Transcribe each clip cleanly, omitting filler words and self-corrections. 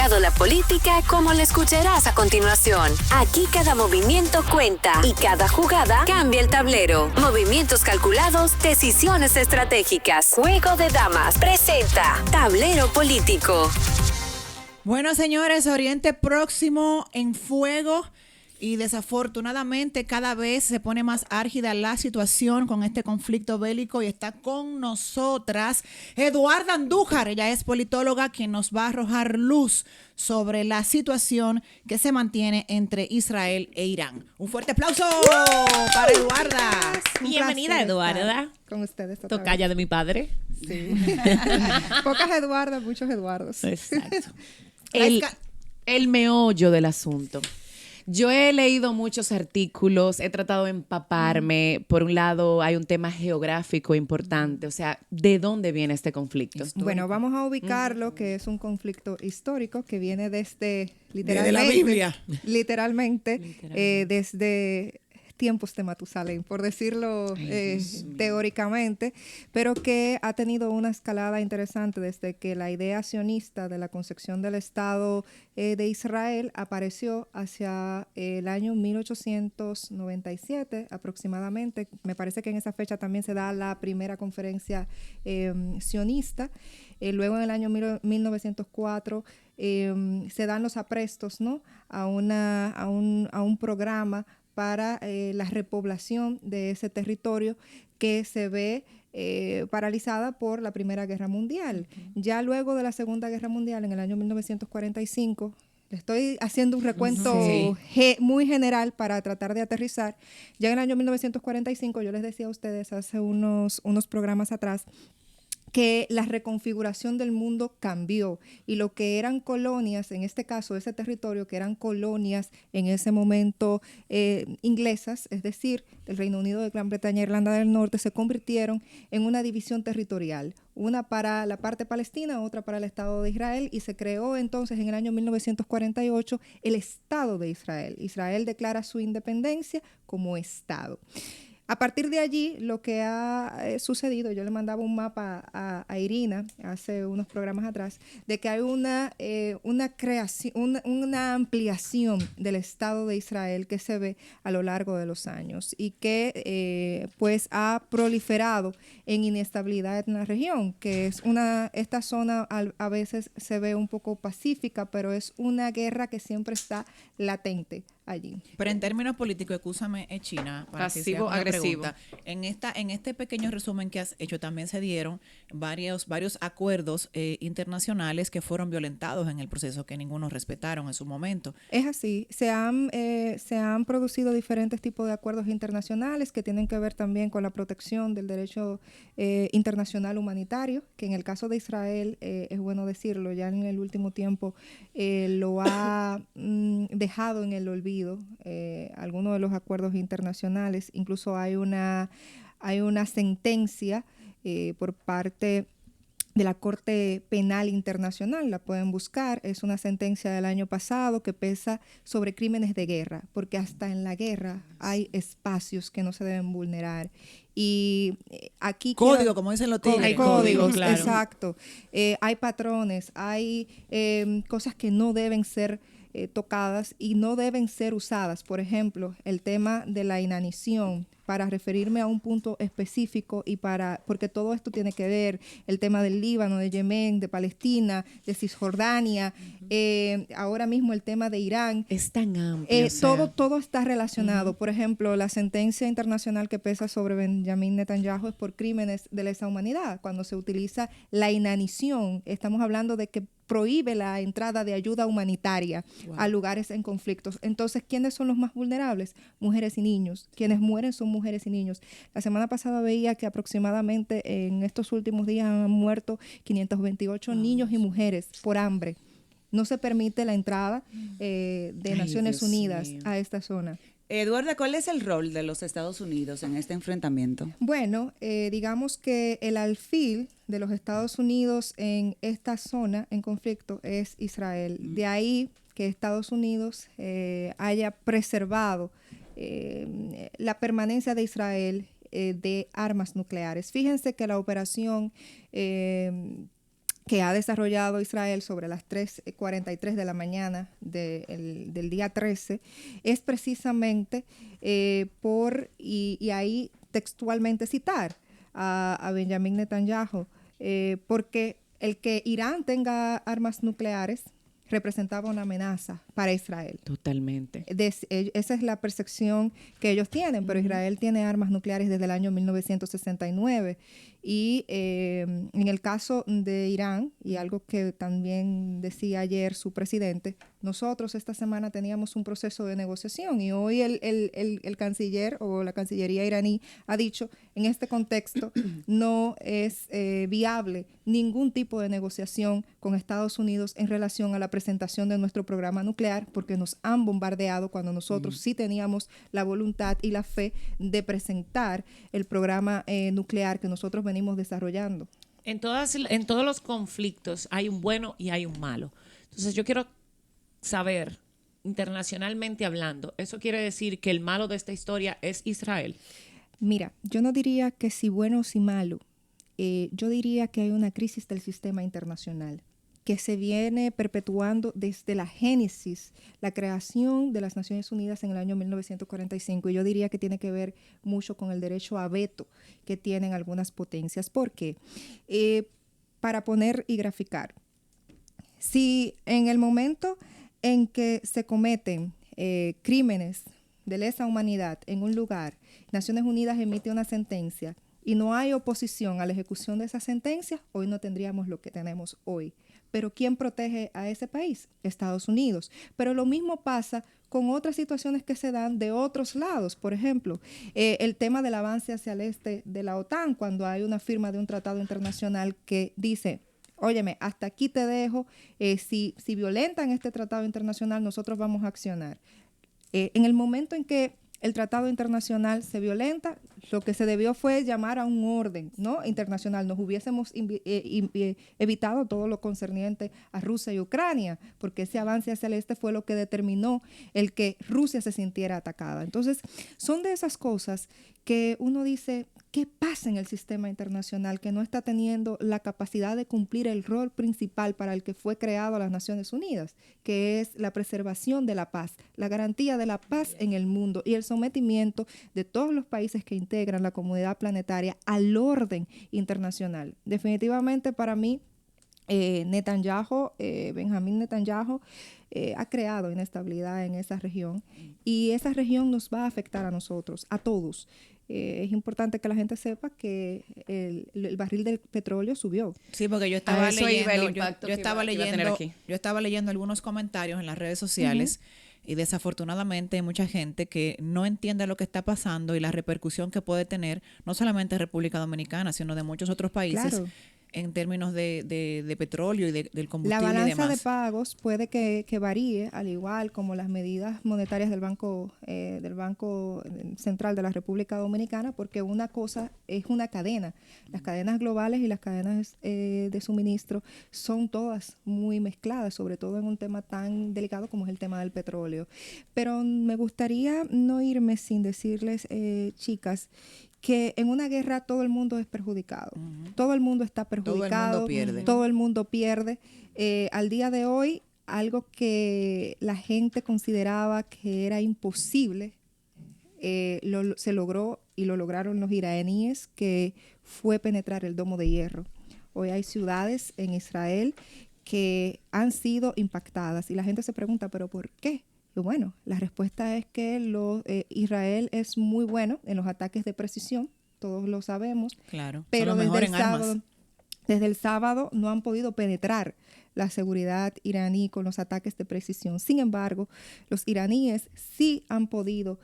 analizado la política como lo escucharás a continuación. Aquí cada movimiento cuenta y cada jugada cambia el tablero. Movimientos calculados, decisiones estratégicas. Juego de Damas presenta Tablero Político. Bueno, señores, Oriente Próximo en fuego y desafortunadamente cada vez se pone más álgida la situación con este conflicto bélico y está con nosotras Eduarda Andújar. Ella es politóloga quien nos va a arrojar luz sobre la situación que se mantiene entre Israel e Irán. Un fuerte aplauso para Eduarda. Bienvenida, Eduarda. Con ustedes. Tocaya de mi padre. Sí. Pocas Eduardas, muchos Eduardos. Exacto. El meollo del asunto. Yo he leído muchos artículos, he tratado de empaparme. Por un lado, hay un tema geográfico importante, o sea, ¿de dónde viene este conflicto? Bueno, vamos a ubicarlo, que es un conflicto histórico que viene desde Desde la Biblia. Literalmente. Desde tiempos de Matusalén, por decirlo teóricamente, pero que ha tenido una escalada interesante desde que la idea sionista de la concepción del Estado de Israel apareció hacia el año 1897 aproximadamente. Me parece que en esa fecha también se da la primera conferencia sionista. Luego en el año 1904 se dan los aprestos, ¿no?, a un programa para la repoblación de ese territorio que se ve paralizada por la Primera Guerra Mundial. Ya luego de la Segunda Guerra Mundial, en el año 1945, le estoy haciendo un recuento muy general para tratar de aterrizar. Ya en el año 1945, yo les decía a ustedes hace unos programas atrás, que la reconfiguración del mundo cambió y lo que eran colonias, en este caso ese territorio que eran colonias en ese momento inglesas, es decir, del Reino Unido, de Gran Bretaña e Irlanda del Norte, se convirtieron en una división territorial, una para la parte palestina, otra para el Estado de Israel, y se creó entonces en el año 1948 el Estado de Israel. Israel declara su independencia como Estado. A partir de allí, lo que ha sucedido, yo le mandaba un mapa a Irina hace unos programas atrás, de que hay una creación, una ampliación del Estado de Israel que se ve a lo largo de los años y que pues ha proliferado en inestabilidad en la región, que es esta zona a veces se ve un poco pacífica, pero es una guerra que siempre está latente allí. Pero en términos políticos, escúchame, China, para pasivo agresivo. En este pequeño resumen que has hecho también se dieron varios acuerdos internacionales que fueron violentados en el proceso, que ninguno respetaron en su momento. Es así, se han producido diferentes tipos de acuerdos internacionales que tienen que ver también con la protección del derecho internacional humanitario, que en el caso de Israel, es bueno decirlo, ya en el último tiempo lo ha dejado en el olvido. Algunos de los acuerdos internacionales, incluso hay una sentencia por parte de la Corte Penal Internacional, la pueden buscar, es una sentencia del año pasado que pesa sobre crímenes de guerra, porque hasta en la guerra hay espacios que no se deben vulnerar. Y aquí como dicen los tigres. Hay códigos, claro. exacto. Hay patrones, hay cosas que no deben ser tocadas y no deben ser usadas. Por ejemplo, el tema de la inanición, para referirme a un punto específico y porque todo esto tiene que ver, el tema del Líbano, de Yemen, de Palestina, de Cisjordania, ahora mismo el tema de Irán. Es tan amplio. Todo está relacionado. Por ejemplo, la sentencia internacional que pesa sobre Benjamin Netanyahu es por crímenes de lesa humanidad. Cuando se utiliza la inanición, estamos hablando de que prohíbe la entrada de ayuda humanitaria a lugares en conflictos. Entonces, ¿quiénes son los más vulnerables? Mujeres y niños. Quienes mueren son mujeres y niños. La semana pasada veía que aproximadamente en estos últimos días han muerto 528 niños y mujeres por hambre. No se permite la entrada de Naciones Unidas a esta zona. Eduarda, ¿cuál es el rol de los Estados Unidos en este enfrentamiento? Bueno, digamos que el alfil de los Estados Unidos en esta zona en conflicto es Israel. De ahí que Estados Unidos haya preservado la permanencia de Israel de armas nucleares. Fíjense que la operación que ha desarrollado Israel sobre las 3:43 de la mañana del día 13 es precisamente y ahí textualmente citar a Benjamin Netanyahu, porque el que Irán tenga armas nucleares representaba una amenaza para Israel. Totalmente. Esa es la percepción que ellos tienen, pero Israel tiene armas nucleares desde el año 1969. Y en el caso de Irán, y algo que también decía ayer su presidente, nosotros esta semana teníamos un proceso de negociación y hoy el canciller o la Cancillería iraní ha dicho, en este contexto no es viable ningún tipo de negociación con Estados Unidos en relación a la presentación de nuestro programa nuclear, porque nos han bombardeado cuando nosotros sí teníamos la voluntad y la fe de presentar el programa nuclear que nosotros venimos desarrollando. En todos los conflictos hay un bueno y hay un malo. Entonces yo quiero saber, internacionalmente hablando, ¿eso quiere decir que el malo de esta historia es Israel? Mira, yo no diría que si bueno o si malo. Yo diría que hay una crisis del sistema internacional que se viene perpetuando desde la génesis, la creación de las Naciones Unidas en el año 1945. Y yo diría que tiene que ver mucho con el derecho a veto que tienen algunas potencias. ¿Por qué? Para poner y graficar, si en el momento en que se cometen crímenes de lesa humanidad en un lugar, Naciones Unidas emite una sentencia y no hay oposición a la ejecución de esa sentencia, hoy no tendríamos lo que tenemos hoy. Pero ¿quién protege a ese país? Estados Unidos. Pero lo mismo pasa con otras situaciones que se dan de otros lados. Por ejemplo, el tema del avance hacia el este de la OTAN, cuando hay una firma de un tratado internacional que dice, óyeme, hasta aquí te dejo, si violentan este tratado internacional, nosotros vamos a accionar. En el momento en que el tratado internacional se violenta, lo que se debió fue llamar a un orden, ¿no?, internacional. Nos hubiésemos evitado todo lo concerniente a Rusia y Ucrania, porque ese avance hacia el este fue lo que determinó el que Rusia se sintiera atacada. Entonces, son de esas cosas que uno dice, ¿qué pasa en el sistema internacional que no está teniendo la capacidad de cumplir el rol principal para el que fue creado las Naciones Unidas, que es la preservación de la paz, la garantía de la paz en el mundo y el sometimiento de todos los países que integran la comunidad planetaria al orden internacional? Definitivamente para mí, Benjamín Netanyahu ha creado inestabilidad en esa región y esa región nos va a afectar a nosotros, a todos. Es importante que la gente sepa que el barril del petróleo subió. Sí, porque yo estaba leyendo algunos comentarios en las redes sociales y desafortunadamente hay mucha gente que no entiende lo que está pasando y la repercusión que puede tener no solamente República Dominicana, sino de muchos otros países. Claro. En términos de petróleo y del combustible y demás. La balanza de pagos puede que varíe, al igual como las medidas monetarias del Banco Central de la República Dominicana, porque una cosa es una cadena. Las cadenas globales y las cadenas de suministro son todas muy mezcladas, sobre todo en un tema tan delicado como es el tema del petróleo. Pero me gustaría no irme sin decirles, chicas, que en una guerra todo el mundo es perjudicado. Todo el mundo está perjudicado. Todo el mundo pierde. Al día de hoy, algo que la gente consideraba que era imposible, se logró y lo lograron los iraníes, que fue penetrar el Domo de Hierro. Hoy hay ciudades en Israel que han sido impactadas y la gente se pregunta, ¿pero por qué? Y bueno, la respuesta es que Israel es muy bueno en los ataques de precisión, todos lo sabemos. Claro, pero desde el sábado no han podido penetrar la seguridad iraní con los ataques de precisión. Sin embargo, los iraníes sí han podido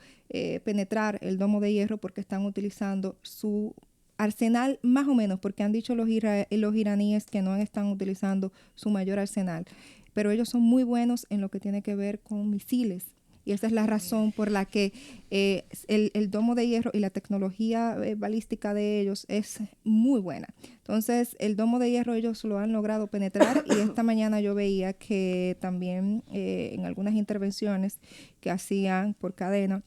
penetrar el Domo de Hierro porque están utilizando su arsenal más o menos, porque han dicho los iraníes que no están utilizando su mayor arsenal. Pero ellos son muy buenos en lo que tiene que ver con misiles. Y esa es la razón por la que el Domo de Hierro y la tecnología balística de ellos es muy buena. Entonces, el Domo de Hierro ellos lo han logrado penetrar y esta mañana yo veía que también en algunas intervenciones que hacían por cadena,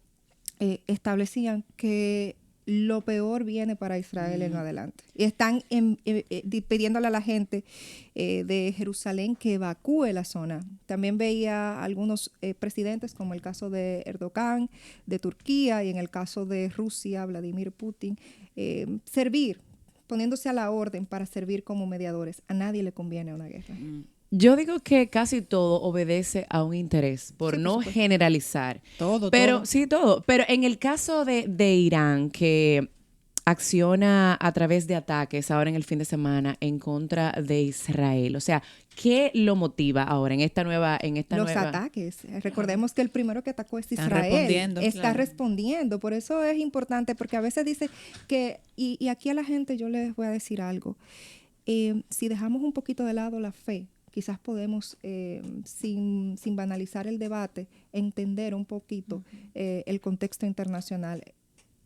establecían que lo peor viene para Israel en lo adelante. Y están pidiéndole a la gente de Jerusalén que evacúe la zona. También veía algunos presidentes, como el caso de Erdogan, de Turquía, y en el caso de Rusia, Vladimir Putin, poniéndose a la orden para servir como mediadores. A nadie le conviene una guerra. Yo digo que casi todo obedece a un interés, por no generalizar. Todo. Sí, todo. Pero en el caso de Irán, que acciona a través de ataques ahora en el fin de semana en contra de Israel, o sea, ¿qué lo motiva ahora en esta nueva? Los ataques. Recordemos que el primero que atacó es Israel. Está respondiendo. Por eso es importante, porque a veces dice que, y aquí a la gente yo les voy a decir algo, si dejamos un poquito de lado la fe, quizás podemos, sin banalizar el debate, entender un poquito el contexto internacional.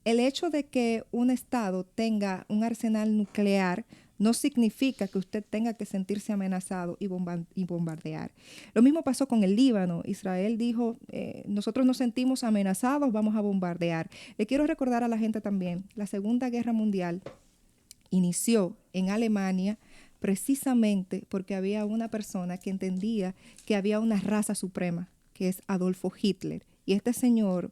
El hecho de que un Estado tenga un arsenal nuclear no significa que usted tenga que sentirse amenazado y bombardear. Lo mismo pasó con el Líbano. Israel dijo, nosotros nos sentimos amenazados, vamos a bombardear. Le quiero recordar a la gente también, la Segunda Guerra Mundial inició en Alemania precisamente porque había una persona que entendía que había una raza suprema, que es Adolfo Hitler. Y este señor,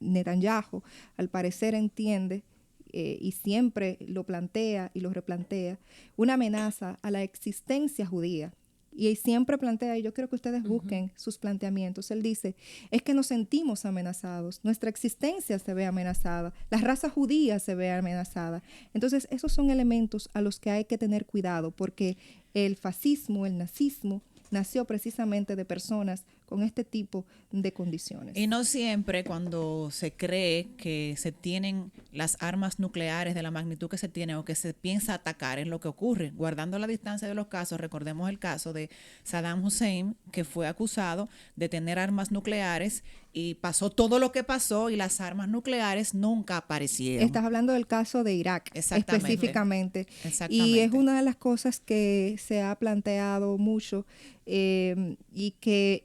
Netanyahu, al parecer entiende y siempre lo plantea y lo replantea, una amenaza a la existencia judía. Y siempre plantea, y yo quiero que ustedes busquen sus planteamientos. Él dice, es que nos sentimos amenazados, nuestra existencia se ve amenazada, la raza judía se ve amenazada. Entonces, esos son elementos a los que hay que tener cuidado, porque el fascismo, el nazismo, nació precisamente de personas con este tipo de condiciones. Y no siempre cuando se cree que se tienen las armas nucleares de la magnitud que se tienen o que se piensa atacar es lo que ocurre. Guardando la distancia de los casos, recordemos el caso de Saddam Hussein, que fue acusado de tener armas nucleares y pasó todo lo que pasó y las armas nucleares nunca aparecieron. Estás hablando del caso de Irak, específicamente. Y es una de las cosas que se ha planteado mucho y que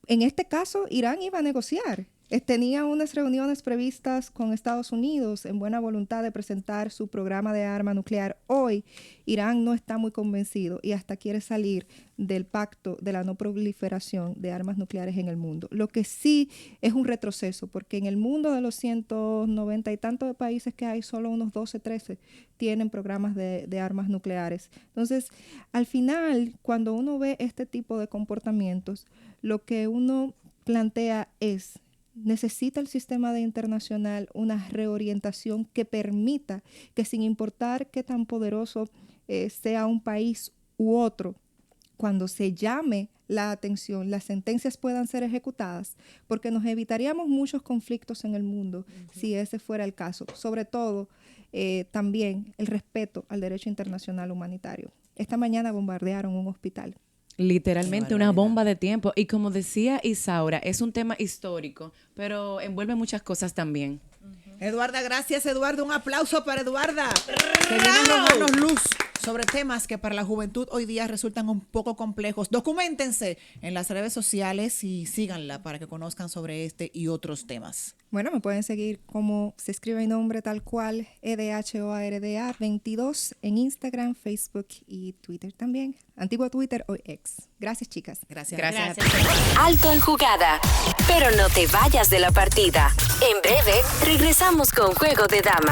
en este caso Irán iba a negociar. Tenía unas reuniones previstas con Estados Unidos en buena voluntad de presentar su programa de arma nuclear. Hoy Irán no está muy convencido y hasta quiere salir del pacto de la no proliferación de armas nucleares en el mundo. Lo que sí es un retroceso, porque en el mundo de los 190 y tantos de países que hay, solo unos 12, 13 tienen programas de armas nucleares. Entonces, al final, cuando uno ve este tipo de comportamientos, lo que uno plantea es: necesita el sistema internacional una reorientación que permita que, sin importar qué tan poderoso sea un país u otro, cuando se llame la atención, las sentencias puedan ser ejecutadas, porque nos evitaríamos muchos conflictos en el mundo si ese fuera el caso. Sobre todo, también el respeto al derecho internacional humanitario. Esta mañana bombardearon un hospital. Literalmente una bomba de tiempo. Y como decía Isaura, es un tema histórico, pero envuelve muchas cosas también. Eduarda, gracias, Eduardo. Un aplauso para Eduarda, que viene a darnos luz sobre temas que para la juventud hoy día resultan un poco complejos. Documéntense en las redes sociales y síganla para que conozcan sobre este y otros temas. Bueno, me pueden seguir como se escribe mi nombre tal cual, EDHOARDA 22 en Instagram, Facebook y Twitter también. Antiguo Twitter, hoy X. Gracias, chicas. Gracias. Alto en jugada, pero no te vayas de la partida. En breve, regresamos con Juego de Damas.